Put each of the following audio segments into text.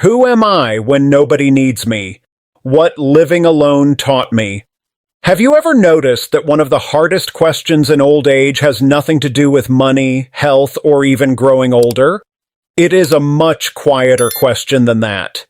Who am I when nobody needs me? What living alone taught me. Have you ever noticed that one of the hardest questions in old age has nothing to do with money, health, or even growing older? It is a much quieter question than that.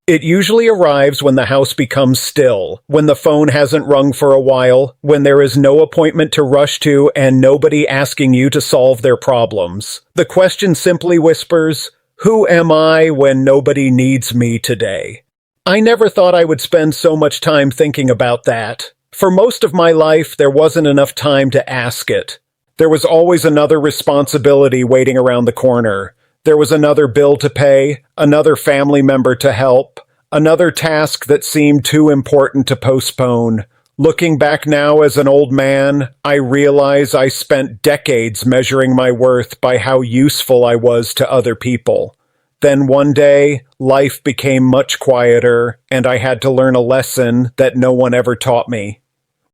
It usually arrives when the house becomes still, when the phone hasn't rung for a while, when there is no appointment to rush to and nobody asking you to solve their problems. The question simply whispers, "Who am I when nobody needs me today?" I never thought I would spend so much time thinking about that. For most of my life, there wasn't enough time to ask it. There was always another responsibility waiting around the corner. There was another bill to pay, another family member to help, another task that seemed too important to postpone. Looking back now as an old man, I realize I spent decades measuring my worth by how useful I was to other people. Then one day, life became much quieter, and I had to learn a lesson that no one ever taught me.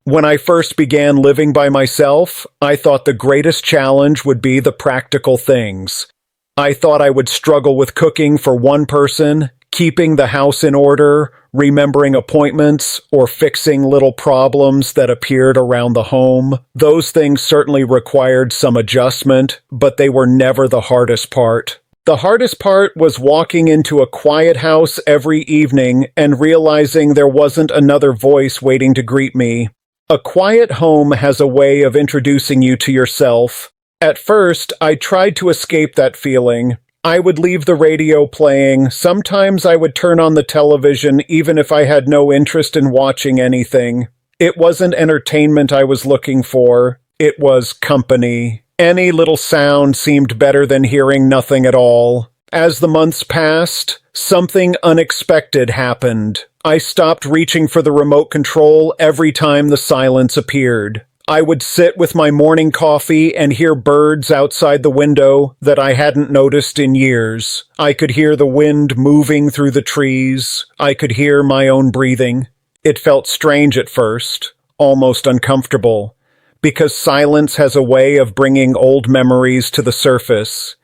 When I first began living by myself, I thought the greatest challenge would be the practical things. I thought I would struggle with cooking for one person, keeping the house in order, remembering appointments, or fixing little problems that appeared around the home. Those things certainly required some adjustment, but they were never the hardest part. The hardest part was walking into a quiet house every evening and realizing there wasn't another voice waiting to greet me. A quiet home has a way of introducing you to yourself. At first, I tried to escape that feeling. I would leave the radio playing. Sometimes I would turn on the television even if I had no interest in watching anything. It wasn't entertainment I was looking for. It was company. Any little sound seemed better than hearing nothing at all. As the months passed, something unexpected happened. I stopped reaching for the remote control every time the silence appeared. I would sit with my morning coffee and hear birds outside the window that I hadn't noticed in years. I could hear the wind moving through the trees. I could hear my own breathing. It felt strange at first, almost uncomfortable, because silence has a way of bringing old memories to the surface.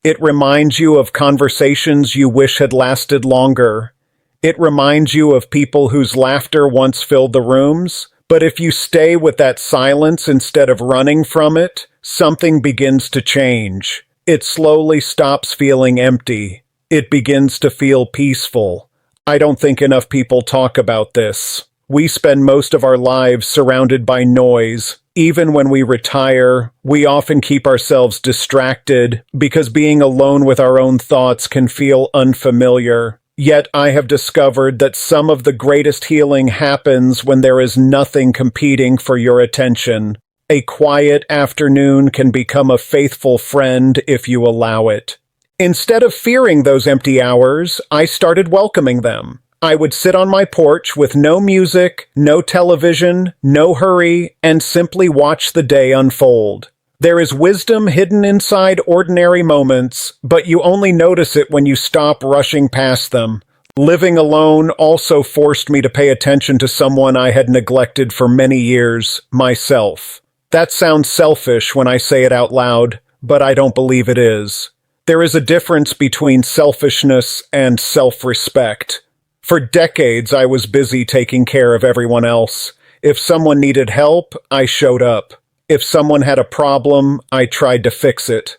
It reminds you of conversations you wish had lasted longer. It reminds you of people whose laughter once filled the rooms. But if you stay with that silence instead of running from it, something begins to change. It slowly stops feeling empty. It begins to feel peaceful. I don't think enough people talk about this. We spend most of our lives surrounded by noise. Even when we retire, we often keep ourselves distracted because being alone with our own thoughts can feel unfamiliar. Yet I have discovered that some of the greatest healing happens when there is nothing competing for your attention. A quiet afternoon can become a faithful friend if you allow it. Instead of fearing those empty hours, I started welcoming them. I would sit on my porch with no music, no television, no hurry, and simply watch the day unfold. There is wisdom hidden inside ordinary moments, but you only notice it when you stop rushing past them. Living alone also forced me to pay attention to someone I had neglected for many years, myself. That sounds selfish when I say it out loud, but I don't believe it is. There is a difference between selfishness and self-respect. For decades, I was busy taking care of everyone else. If someone needed help, I showed up. If someone had a problem, I tried to fix it.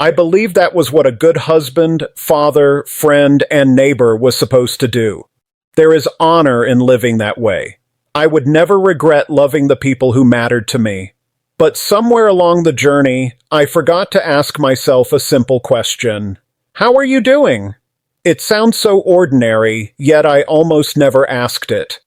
I believed that was what a good husband, father, friend, and neighbor was supposed to do. There is honor in living that way. I would never regret loving the people who mattered to me. But somewhere along the journey, I forgot to ask myself a simple question. How are you doing? It sounds so ordinary, yet I almost never asked it.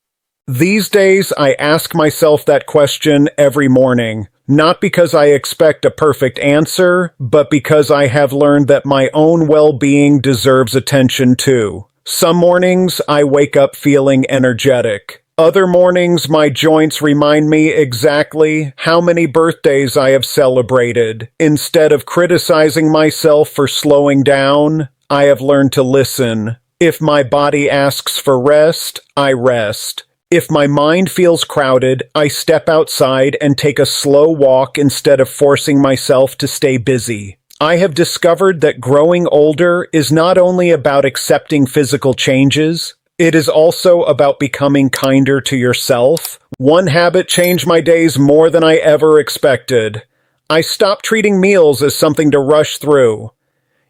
These days, I ask myself that question every morning, not because I expect a perfect answer, but because I have learned that my own well-being deserves attention too. Some mornings, I wake up feeling energetic. Other mornings, my joints remind me exactly how many birthdays I have celebrated. Instead of criticizing myself for slowing down, I have learned to listen. If my body asks for rest, I rest. If my mind feels crowded, I step outside and take a slow walk instead of forcing myself to stay busy. I have discovered that growing older is not only about accepting physical changes, it is also about becoming kinder to yourself. One habit changed my days more than I ever expected. I stopped treating meals as something to rush through.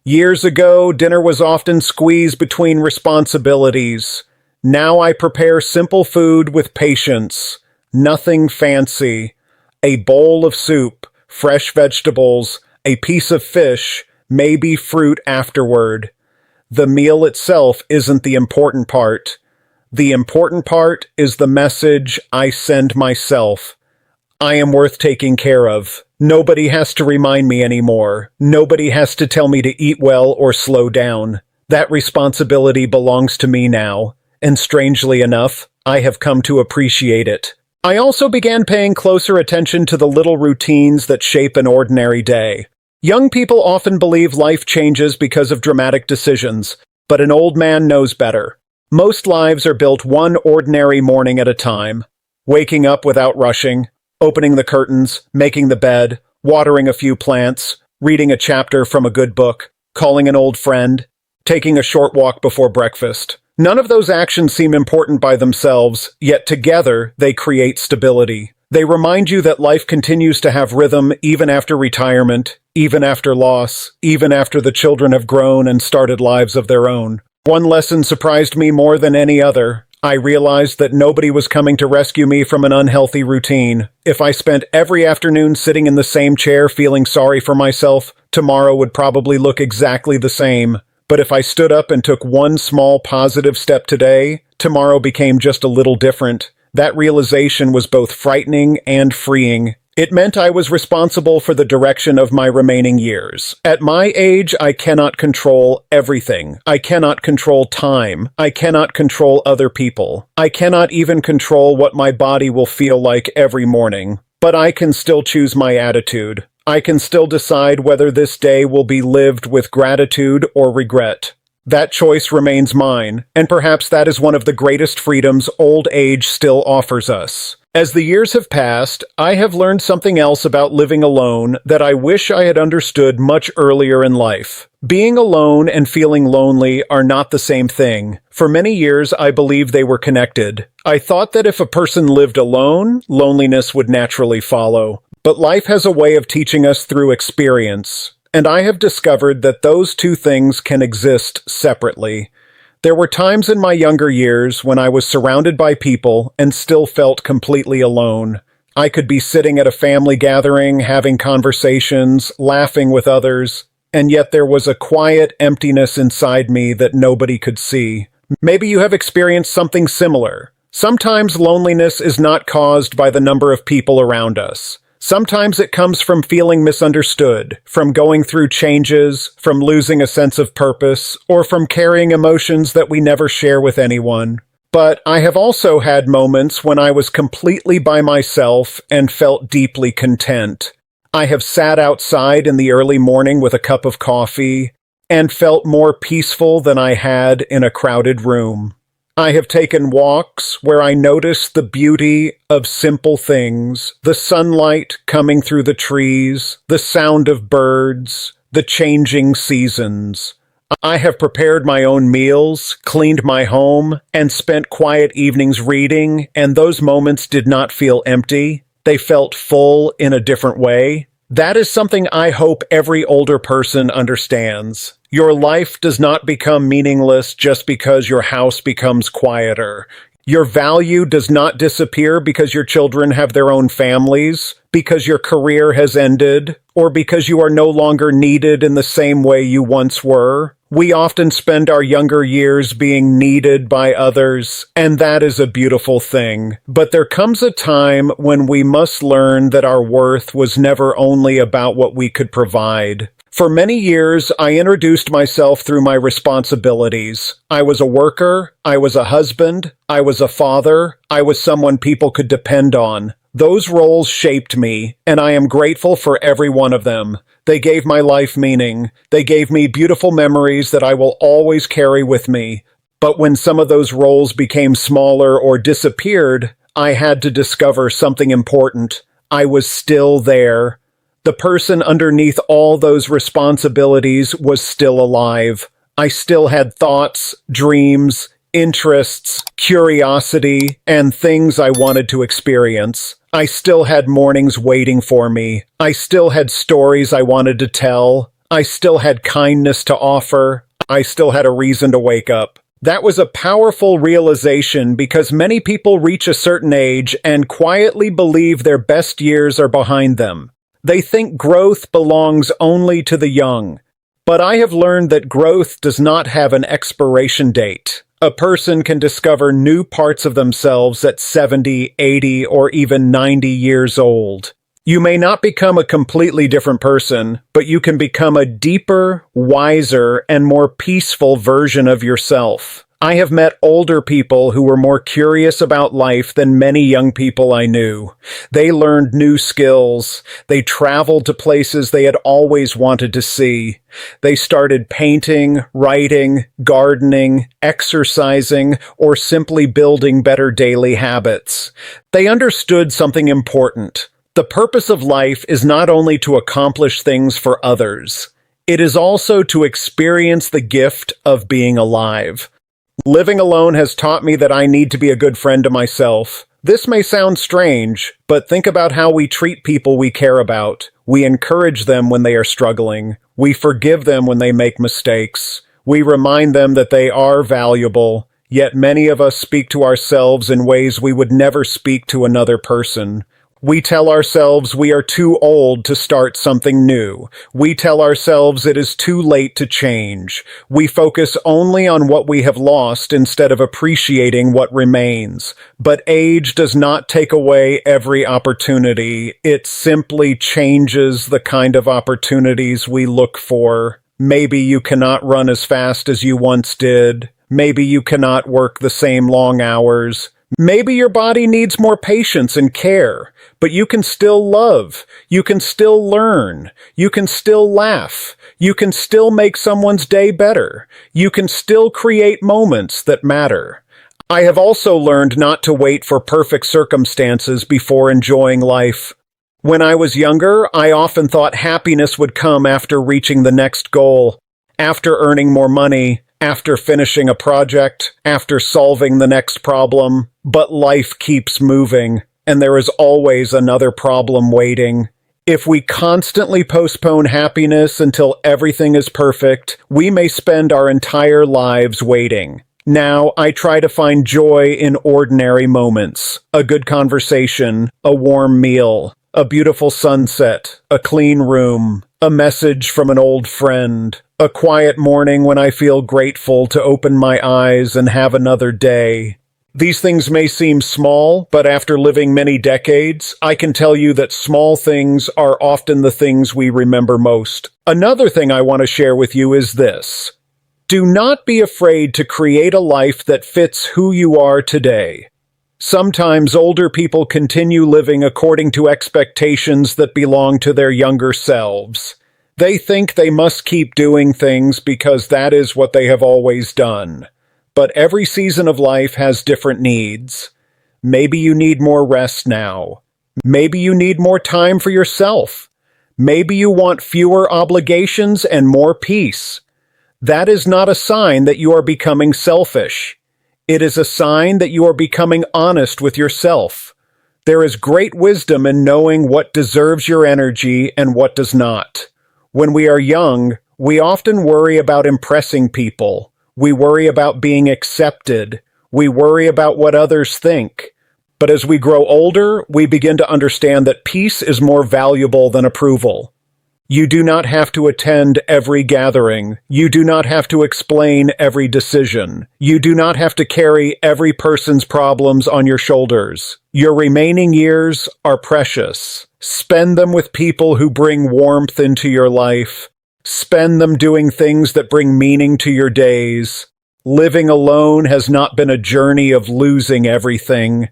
Years ago, dinner was often squeezed between responsibilities. Now I prepare simple food with patience. Nothing fancy. A bowl of soup, fresh vegetables, a piece of fish, maybe fruit afterward. The meal itself isn't the important part. The important part is the message I send myself. I am worth taking care of. Nobody has to remind me anymore. Nobody has to tell me to eat well or slow down. That responsibility belongs to me now, and strangely enough, I have come to appreciate it. I also began paying closer attention to the little routines that shape an ordinary day. Young people often believe life changes because of dramatic decisions, but an old man knows better. Most lives are built one ordinary morning at a time. Waking up without rushing, opening the curtains, making the bed, watering a few plants, reading a chapter from a good book, calling an old friend, taking a short walk before breakfast. None of those actions seem important by themselves, yet together they create stability. They remind you that life continues to have rhythm even after retirement, even after loss, even after the children have grown and started lives of their own. One lesson surprised me more than any other. I realized that nobody was coming to rescue me from an unhealthy routine. If I spent every afternoon sitting in the same chair feeling sorry for myself, tomorrow would probably look exactly the same. But if I stood up and took one small positive step today, tomorrow became just a little different. That realization was both frightening and freeing. It meant I was responsible for the direction of my remaining years. At my age, I cannot control everything. I cannot control time. I cannot control other people. I cannot even control what my body will feel like every morning. But I can still choose my attitude. I can still decide whether this day will be lived with gratitude or regret. That choice remains mine, and perhaps that is one of the greatest freedoms old age still offers us. As the years have passed, I have learned something else about living alone that I wish I had understood much earlier in life. Being alone and feeling lonely are not the same thing. For many years, I believed they were connected. I thought that if a person lived alone, loneliness would naturally follow. But life has a way of teaching us through experience. And I have discovered that those two things can exist separately. There were times in my younger years when I was surrounded by people and still felt completely alone. I could be sitting at a family gathering, having conversations, laughing with others, and yet there was a quiet emptiness inside me that nobody could see. Maybe you have experienced something similar. Sometimes loneliness is not caused by the number of people around us. Sometimes it comes from feeling misunderstood, from going through changes, from losing a sense of purpose, or from carrying emotions that we never share with anyone. But I have also had moments when I was completely by myself and felt deeply content. I have sat outside in the early morning with a cup of coffee and felt more peaceful than I had in a crowded room. I have taken walks where I noticed the beauty of simple things, the sunlight coming through the trees, the sound of birds, the changing seasons. I have prepared my own meals, cleaned my home, and spent quiet evenings reading, and those moments did not feel empty. They felt full in a different way. That is something I hope every older person understands. Your life does not become meaningless just because your house becomes quieter. Your value does not disappear because your children have their own families, because your career has ended, or because you are no longer needed in the same way you once were. We often spend our younger years being needed by others, and that is a beautiful thing. But there comes a time when we must learn that our worth was never only about what we could provide. For many years, I introduced myself through my responsibilities. I was a worker, I was a husband, I was a father, I was someone people could depend on. Those roles shaped me, and I am grateful for every one of them. They gave my life meaning. They gave me beautiful memories that I will always carry with me. But when some of those roles became smaller or disappeared, I had to discover something important. I was still there. The person underneath all those responsibilities was still alive. I still had thoughts, dreams, interests, curiosity, and things I wanted to experience. I still had mornings waiting for me. I still had stories I wanted to tell. I still had kindness to offer. I still had a reason to wake up. That was a powerful realization because many people reach a certain age and quietly believe their best years are behind them. They think growth belongs only to the young. But I have learned that growth does not have an expiration date. A person can discover new parts of themselves at 70, 80, or even 90 years old. You may not become a completely different person, but you can become a deeper, wiser, and more peaceful version of yourself. I have met older people who were more curious about life than many young people I knew. They learned new skills. They traveled to places they had always wanted to see. They started painting, writing, gardening, exercising, or simply building better daily habits. They understood something important. The purpose of life is not only to accomplish things for others. It is also to experience the gift of being alive. Living alone has taught me that I need to be a good friend to myself. This may sound strange, but think about how we treat people we care about. We encourage them when they are struggling. We forgive them when they make mistakes. We remind them that they are valuable. Yet many of us speak to ourselves in ways we would never speak to another person. We tell ourselves we are too old to start something new. We tell ourselves it is too late to change. We focus only on what we have lost instead of appreciating what remains. But age does not take away every opportunity. It simply changes the kind of opportunities we look for. Maybe you cannot run as fast as you once did. Maybe you cannot work the same long hours. Maybe your body needs more patience and care, but you can still love, you can still learn, you can still laugh, you can still make someone's day better, you can still create moments that matter. I have also learned not to wait for perfect circumstances before enjoying life. When I was younger, I often thought happiness would come after reaching the next goal, after earning more money, after finishing a project, after solving the next problem. But life keeps moving, and there is always another problem waiting. If we constantly postpone happiness until everything is perfect, we may spend our entire lives waiting. Now, I try to find joy in ordinary moments. A good conversation, a warm meal, a beautiful sunset, a clean room, a message from an old friend, a quiet morning when I feel grateful to open my eyes and have another day. These things may seem small, but after living many decades, I can tell you that small things are often the things we remember most. Another thing I want to share with you is this. Do not be afraid to create a life that fits who you are today. Sometimes older people continue living according to expectations that belong to their younger selves. They think they must keep doing things because that is what they have always done. But every season of life has different needs. Maybe you need more rest now. Maybe you need more time for yourself. Maybe you want fewer obligations and more peace. That is not a sign that you are becoming selfish. It is a sign that you are becoming honest with yourself. There is great wisdom in knowing what deserves your energy and what does not. When we are young, we often worry about impressing people. We worry about being accepted. We worry about what others think. But as we grow older, we begin to understand that peace is more valuable than approval. You do not have to attend every gathering. You do not have to explain every decision. You do not have to carry every person's problems on your shoulders. Your remaining years are precious. Spend them with people who bring warmth into your life. Spend them doing things that bring meaning to your days. Living alone has not been a journey of losing everything.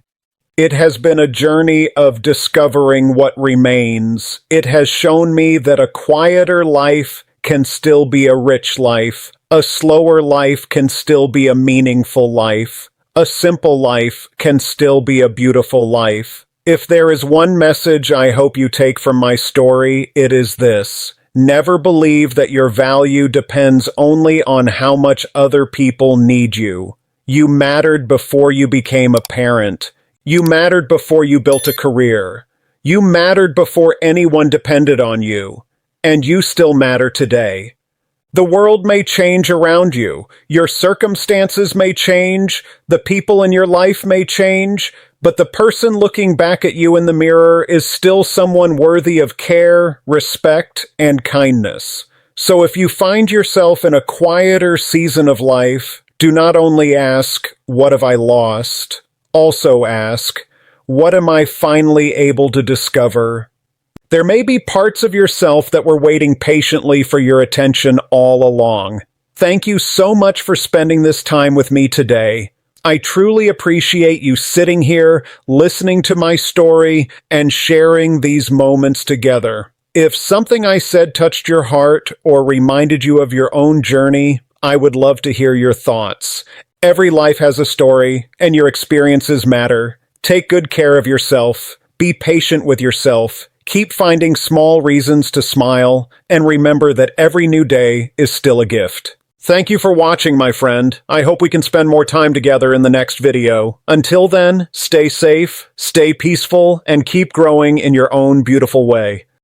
It has been a journey of discovering what remains. It has shown me that a quieter life can still be a rich life. A slower life can still be a meaningful life. A simple life can still be a beautiful life. If there is one message I hope you take from my story, it is this. Never believe that your value depends only on how much other people need you. You mattered before you became a parent. You mattered before you built a career. You mattered before anyone depended on you. And you still matter today. The world may change around you. Your circumstances may change. The people in your life may change. But the person looking back at you in the mirror is still someone worthy of care, respect, and kindness. So if you find yourself in a quieter season of life, do not only ask, "What have I lost?" Also ask, "What am I finally able to discover?" There may be parts of yourself that were waiting patiently for your attention all along. Thank you so much for spending this time with me today. I truly appreciate you sitting here, listening to my story, and sharing these moments together. If something I said touched your heart or reminded you of your own journey, I would love to hear your thoughts. Every life has a story, and your experiences matter. Take good care of yourself. Be patient with yourself. Keep finding small reasons to smile, and remember that every new day is still a gift. Thank you for watching, my friend. I hope we can spend more time together in the next video. Until then, stay safe, stay peaceful, and keep growing in your own beautiful way.